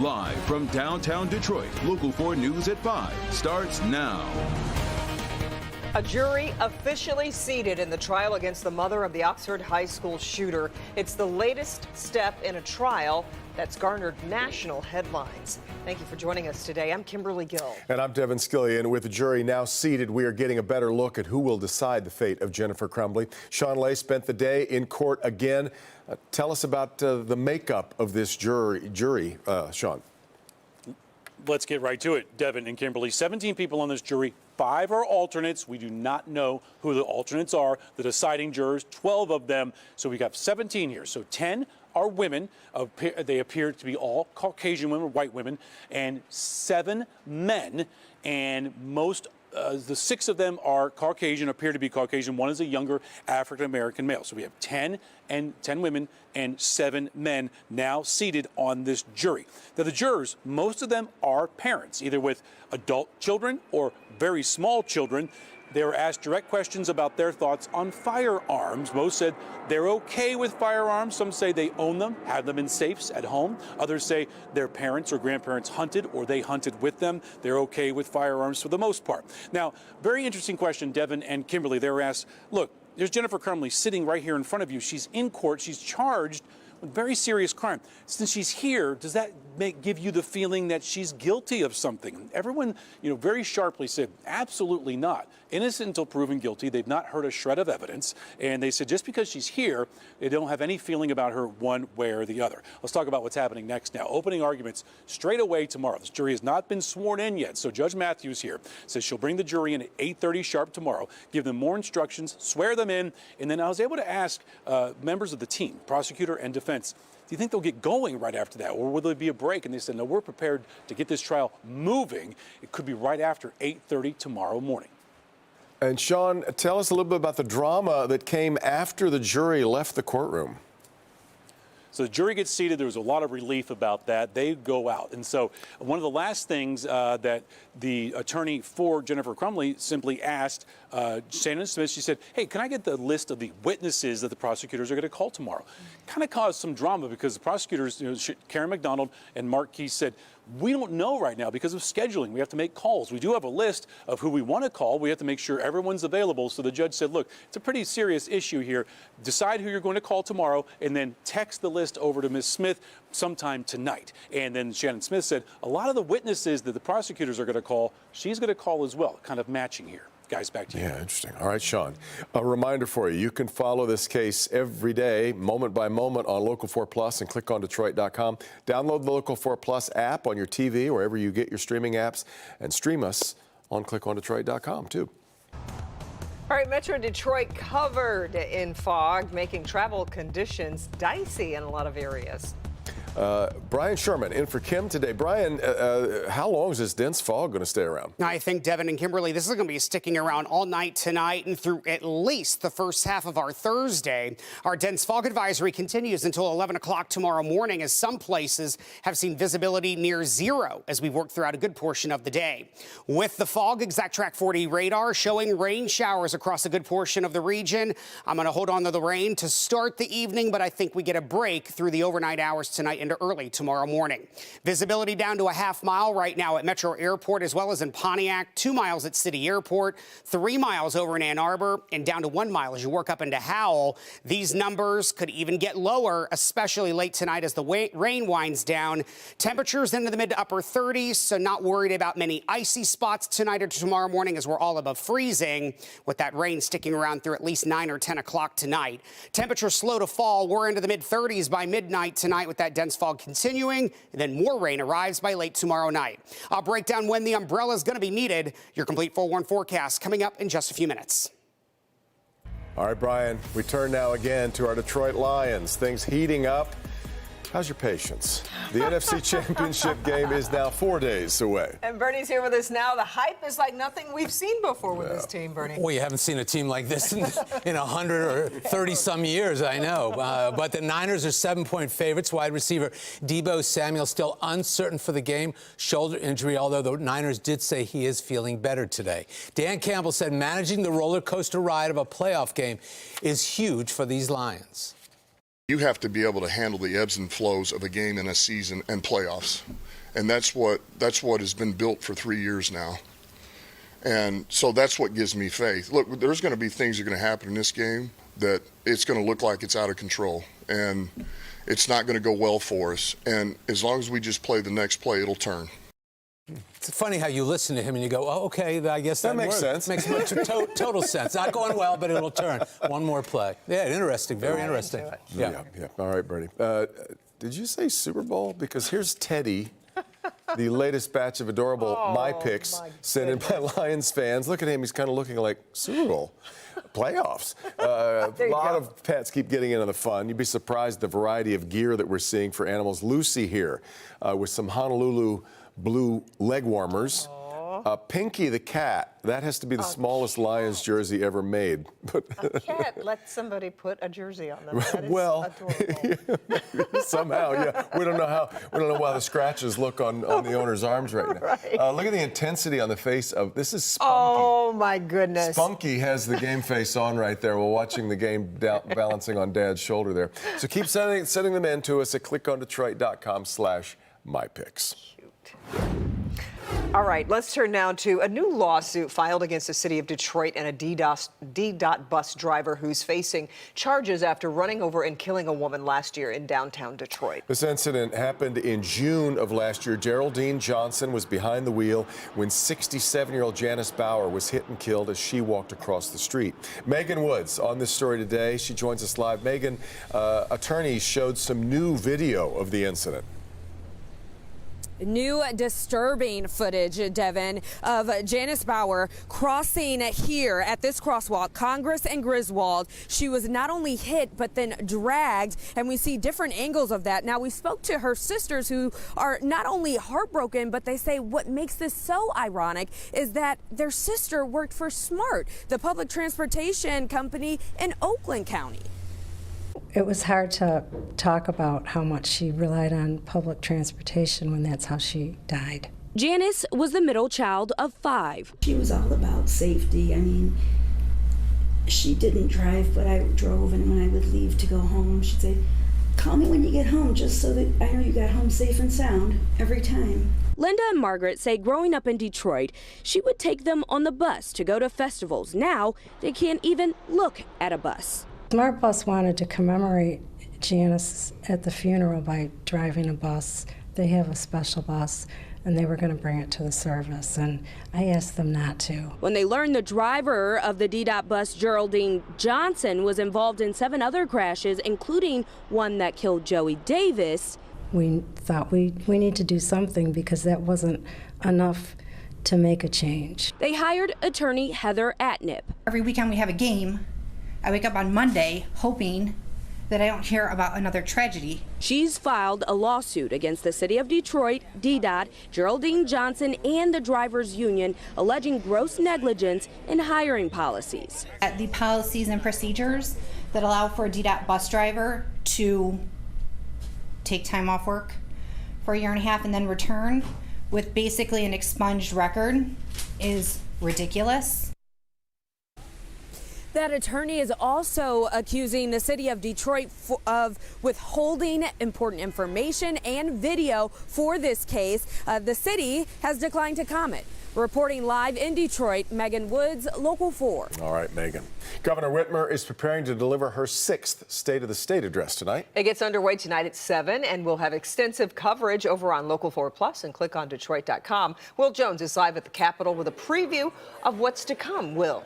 Live from downtown Detroit, Local 4 News at 5 starts now. A jury officially seated in the trial against the mother of the Oxford High School shooter. It's the latest step in a trial that's garnered national headlines. Thank you for joining us today. I'm Kimberly Gill. And I'm Devin Skillian. And with the jury now seated, we are getting a better look at who will decide the fate of Jennifer Crumbley. Sean Lay spent the day in court again. Tell us about the makeup of this jury, Sean. Let's get right to it, Devin and Kimberly. 17 people on this jury. 5 are alternates. We do not know who the alternates are, the deciding jurors, 12 of them. So we got 17 here. So 10 are women. They appear to be all Caucasian women, white women, and 7 men. And the 6 of them are Caucasian, appear to be Caucasian. 1 is a younger African-American male. So we have 10 women and 7 men now seated on this jury. Now, the jurors, most of them are parents, either with adult children or very small children. They were asked direct questions about their thoughts on firearms. Most said they're okay with firearms. Some say they own them, have them in safes at home. Others say their parents or grandparents hunted or they hunted with them. They're okay with firearms for the most part. Now, very interesting question, Devin and Kimberly. They were asked, look, there's Jennifer Crumbley sitting right here in front of you. She's in court. She's charged with very serious crime. Since she's here, does that give you the feeling that she's guilty of something? Everyone, very sharply said, absolutely not. Innocent until proven guilty. They've not heard a shred of evidence. And they said just because she's here, they don't have any feeling about her one way or the other. Let's talk about what's happening next now. Opening arguments straight away tomorrow. This jury has not been sworn in yet. So Judge Matthews here says she'll bring the jury in at 8:30 sharp tomorrow, give them more instructions, swear them in. And then I was able to ask members of the team, prosecutor and defense, do you think they'll get going right after that, or will there be a break? And they said, no, we're prepared to get this trial moving. It could be right after 8:30 tomorrow morning. And Sean, tell us a little bit about the drama that came after the jury left the courtroom. So the jury gets seated. There was a lot of relief about that. They go out. And so one of the last things that the attorney for Jennifer Crumbley simply asked Shannon Smith, she said, hey, can I get the list of the witnesses that the prosecutors are going to call tomorrow? Kind of caused some drama because the prosecutors, Karen McDonald and Mark Keys said, we don't know right now because of scheduling. We have to make calls. We do have a list of who we want to call. We have to make sure everyone's available. So the judge said, look, it's a pretty serious issue here. Decide who you're going to call tomorrow and then text the list over to Ms. Smith sometime tonight. And then Shannon Smith said, a lot of the witnesses that the prosecutors are going to call, she's going to call as well, kind of matching here. Guys, back to you. Yeah, interesting. All right, Sean, a reminder for you. You can follow this case every day, moment by moment, on Local 4 Plus and clickondetroit.com. Download the Local 4 Plus app on your TV, wherever you get your streaming apps, and stream us on clickondetroit.com, too. All right, Metro Detroit covered in fog, making travel conditions dicey in a lot of areas. Brian Sherman in for Kim today. Brian, how long is this dense fog going to stay around? I think, Devin and Kimberly, this is going to be sticking around all night tonight and through at least the first half of our Thursday. Our dense fog advisory continues until 11 o'clock tomorrow morning, as some places have seen visibility near zero as we work throughout a good portion of the day. With the fog, ExactTrack 40 radar showing rain showers across a good portion of the region. I'm going to hold on to the rain to start the evening, but I think we get a break through the overnight hours tonight into early tomorrow morning. Visibility down to a half mile right now at Metro Airport, as well as in Pontiac, 2 miles at City Airport, 3 miles over in Ann Arbor, and down to 1 mile as you work up into Howell. These numbers could even get lower, especially late tonight as the rain winds down. Temperatures into the mid to upper 30s, so not worried about many icy spots tonight or tomorrow morning as we're all above freezing, with that rain sticking around through at least 9 or 10 o'clock tonight. Temperatures slow to fall. We're into the mid 30s by midnight tonight with that dense fog continuing, and then more rain arrives by late tomorrow night. I'll break down when the umbrella is going to be needed. Your complete 4-1 forecast coming up in just a few minutes. All right, Brian, we turn now again to our Detroit Lions. Things heating up. How's your patience? The NFC Championship game is now 4 days away. And Bernie's here with us now. The hype is like nothing we've seen before with this team, Bernie. Well, you haven't seen a team like this in 100 or 30-some years, I know. But the Niners are 7-point favorites. Wide receiver Deebo Samuel still uncertain for the game. Shoulder injury, although the Niners did say he is feeling better today. Dan Campbell said managing the roller coaster ride of a playoff game is huge for these Lions. You have to be able to handle the ebbs and flows of a game in a season and playoffs. And that's what has been built for 3 years now. And so that's what gives me faith. Look, there's going to be things that are going to happen in this game that it's going to look like it's out of control. And it's not going to go well for us. And as long as we just play the next play, it'll turn. It's funny how you listen to him and you go, oh, okay, I guess that makes sense. Makes total sense. Not going well, but it'll turn. One more play. Yeah, interesting. Very interesting. Yeah. All right, Bernie. Did you say Super Bowl? Because here's Teddy, the latest batch of adorable My Picks sent in by Lions fans. Look at him. He's kind of looking like Super Bowl. Playoffs. A lot of pets keep getting into the fun. You'd be surprised the variety of gear that we're seeing for animals. Lucy here with some Honolulu blue leg warmers. Pinky the cat, that has to be the smallest Lions jersey ever made. But a cat, let somebody put a jersey on them. That is well, adorable. somehow, yeah. We don't know why the scratches look on the owner's arms right now. Right. Look at the intensity on the face of this is Spunky. Oh my goodness. Spunky has the game face on right there while watching the game balancing on Dad's shoulder there. So keep sending them in to us at clickondetroit.com/mypicks. All right, let's turn now to a new lawsuit filed against the city of Detroit and a D-Dot bus driver who's facing charges after running over and killing a woman last year in downtown Detroit. This incident happened in June of last year. Geraldine Johnson was behind the wheel when 67-year-old Janice Bauer was hit and killed as she walked across the street. Megan Woods on this story today. She joins us live. Megan, attorneys showed some new video of the incident. New disturbing footage, Devin, of Janice Bauer crossing here at this crosswalk, Congress and Griswold. She was not only hit, but then dragged, and we see different angles of that. Now, we spoke to her sisters who are not only heartbroken, but they say what makes this so ironic is that their sister worked for SMART, the public transportation company in Oakland County. It was hard to talk about how much she relied on public transportation when that's how she died. Janice was the middle child of 5. She was all about safety. I mean, she didn't drive, but I drove, and when I would leave to go home, she'd say, call me when you get home, just so that I know you got home safe and sound every time. Linda and Margaret say growing up in Detroit, she would take them on the bus to go to festivals. Now, they can't even look at a bus. SMART Bus wanted to commemorate Janice at the funeral by driving a bus. They have a special bus, and they were going to bring it to the service, and I asked them not to. When they learned the driver of the D-Dot bus, Geraldine Johnson, was involved in 7 other crashes, including one that killed Joey Davis, we thought we need to do something because that wasn't enough to make a change. They hired attorney Heather Atnip. Every weekend we have a game. I wake up on Monday hoping that I don't hear about another tragedy. She's filed a lawsuit against the city of Detroit, D-Dot, Geraldine Johnson, and the drivers union, alleging gross negligence in hiring policies. The policies and procedures that allow for a D-Dot bus driver to take time off work for a year and a half and then return with basically an expunged record is ridiculous. That attorney is also accusing the city of Detroit of withholding important information and video for this case. The city has declined to comment. Reporting live in Detroit, Megan Woods, Local 4. All right, Megan. Governor Whitmer is preparing to deliver her 6th State of the State address tonight. It gets underway tonight at 7, and we'll have extensive coverage over on Local 4 Plus and clickondetroit.com. Will Jones is live at the Capitol with a preview of what's to come. Will.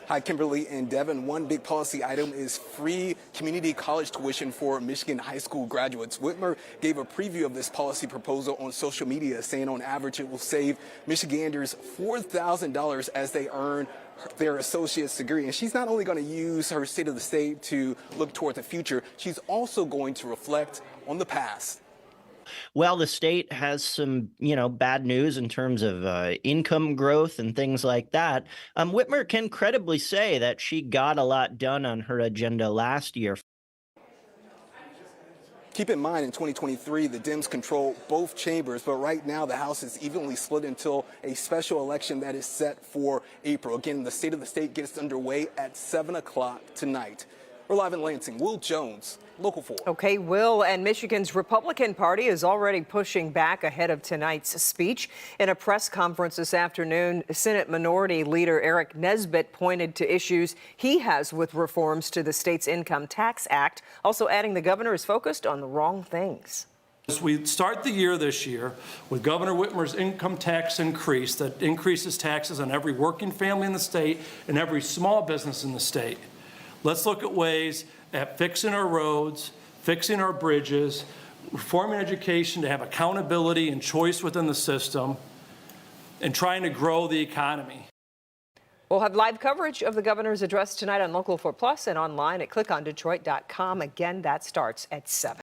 Hi, Kimberly and Devin. One big policy item is free community college tuition for Michigan high school graduates. Whitmer gave a preview of this policy proposal on social media, saying on average it will save Michiganders $4,000 as they earn their associate's degree. And she's not only going to use her State of the State to look toward the future, she's also going to reflect on the past. Well, the state has some, bad news in terms of income growth and things like that. Whitmer can credibly say that she got a lot done on her agenda last year. Keep in mind, in 2023, the Dems control both chambers, but right now the House is evenly split until a special election that is set for April. Again, the State of the State gets underway at 7 o'clock tonight. We're live in Lansing. Will Jones, Local 4. Okay, Will, and Michigan's Republican Party is already pushing back ahead of tonight's speech. In a press conference this afternoon, Senate Minority Leader Eric Nesbitt pointed to issues he has with reforms to the state's Income Tax Act, also adding the governor is focused on the wrong things. As we start the year this year with Governor Whitmer's income tax increase that increases taxes on every working family in the state and every small business in the state, let's look at ways at fixing our roads, fixing our bridges, reforming education to have accountability and choice within the system, and trying to grow the economy. We'll have live coverage of the governor's address tonight on Local 4 Plus and online at clickondetroit.com. Again, that starts at 7.